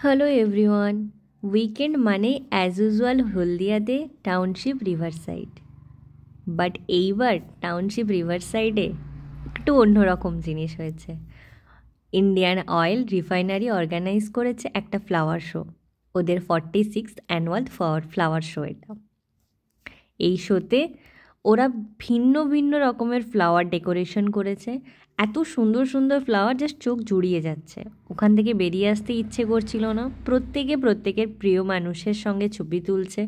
Hello everyone, weekend মানে as usual হলদিয়াতে township river side. But এইবার টাউনশিপ রিভার সাইডে একটু অন্যরকম জিনিস হয়েছে। ইন্ডিয়ান অয়েল রিফাইনারি অর্গানাইজ করেছে একটা ফ্লাওয়ার শো, ওদের 46th অ্যানুয়াল ফ্লাওয়ার শো। এটা এই শোতে ওরা ভিন্ন ভিন্ন রকমের ফ্লাওয়ার ডেকোরেশন করেছে। এত সুন্দর সুন্দর ফ্লাওয়ার, জাস্ট চোখ জুড়িয়ে যাচ্ছে। ওখান থেকে বেরিয়ে আসতে ইচ্ছে করছিল না। প্রত্যেকের প্রিয় মানুষের সঙ্গে ছবি তুলছে।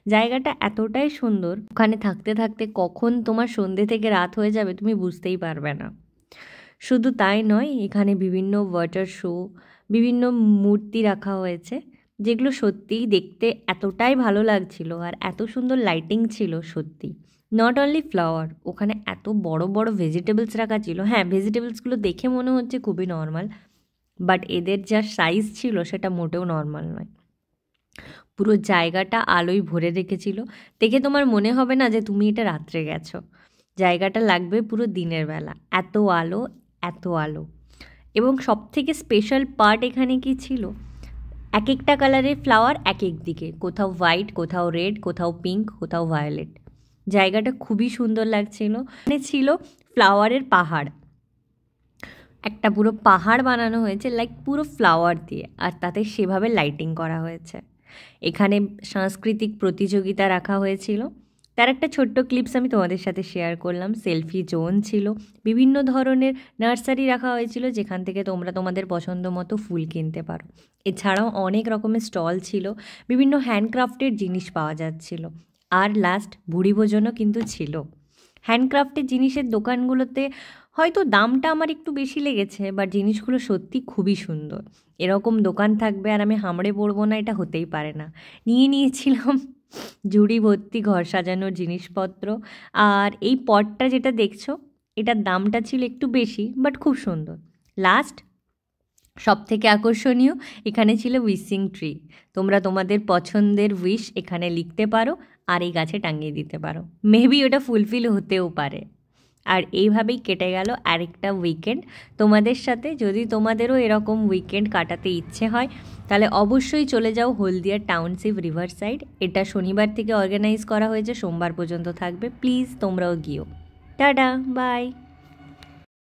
জায়গাটা এতটাই সুন্দর, ওখানে থাকতে থাকতে কখন তোমার সন্ধ্যে থেকে রাত হয়ে যাবে তুমি বুঝতেই পারবে না। শুধু তাই নয়, এখানে বিভিন্ন ওয়াটার শো, বিভিন্ন মূর্তি রাখা হয়েছে, যেগুলো সত্যিই দেখতে এতটাই ভালো লাগছিল। আর এত সুন্দর লাইটিং ছিল সত্যি। নট অনলি ফ্লাওয়ার, ওখানে এত বড় বড় ভেজিটেবলস রাখা ছিল। হ্যাঁ, ভেজিটেবলসগুলো দেখে মনে হচ্ছে খুবই নর্মাল, বাট এদের যা সাইজ ছিল সেটা মোটেও নর্মাল নয়। পুরো জায়গাটা আলোয় ভরে রেখেছিল। দেখে তোমার মনে হবে না যে তুমি এটা রাত্রে গেছো। জায়গাটা লাগবে পুরো দিনের বেলা, এত আলো, এত আলো। এবং সবথেকে স্পেশাল পার্ট এখানে কি ছিল, এক একটা কালারের ফ্লাওয়ার এক এক দিকে, কোথাও হোয়াইট, কোথাও রেড, কোথাও পিঙ্ক, কোথাও ভায়োলেট। জায়গাটা খুবই সুন্দর লাগছিল। এখানে ছিল ফ্লাওয়ারের পাহাড়, একটা পুরো পাহাড় বানানো হয়েছে লাইক পুরো ফ্লাওয়ার দিয়ে, আর তাতে সেভাবে লাইটিং করা হয়েছে। এখানে সাংস্কৃতিক প্রতিযোগিতা রাখা হয়েছিল, তার একটা ছোট্ট ক্লিপস আমি তোমাদের সাথে শেয়ার করলাম। সেলফি জোন ছিল, বিভিন্ন ধরনের নার্সারি রাখা হয়েছিল যেখান থেকে তোমরা তোমাদের পছন্দ মতো ফুল কিনতে পারো। এছাড়াও অনেক রকমের স্টল ছিল, বিভিন্ন হ্যান্ডক্রাফটের জিনিস পাওয়া যাচ্ছিল। আর লাস্ট ভুরিভোজনও কিন্তু ছিল। হ্যান্ডক্রাফটের জিনিসের দোকানগুলোতে হয়তো দামটা আমার একটু বেশি লেগেছে, বাট জিনিসগুলো সত্যি খুবই সুন্দর। এরকম দোকান থাকবে আর আমি হামড়ে পড়বো না, এটা হতেই পারে না। নিয়েছিলাম ঝুড়ি ভর্তি ঘর সাজানোর জিনিসপত্র। আর এই পটটা যেটা দেখছো, এটার দামটা ছিল একটু বেশি, বাট খুব সুন্দর। লাস্ট সবথেকে আকর্ষণীয়, এখানে ছিল উইশিং ট্রি। তোমরা তোমাদের পছন্দের উইশ এখানে লিখতে পারো আর এই গাছে টাঙিয়ে দিতে পারো। মেবি ওটা ফুলফিল হতেও পারে। আর এইভাবেই কেটে গেল আরেকটা উইকেন্ড তোমাদের সাথে। যদি তোমাদেরও এরকম উইকেন্ড কাটাতে ইচ্ছে হয় তাহলে অবশ্যই চলে যাও হলদিয়া টাউনশিপ রিভার সাইড। এটা শনিবার থেকে অর্গানাইজ করা হয়েছে, সোমবার পর্যন্ত থাকবে। প্লিজ তোমরাও গিও। Tata, by.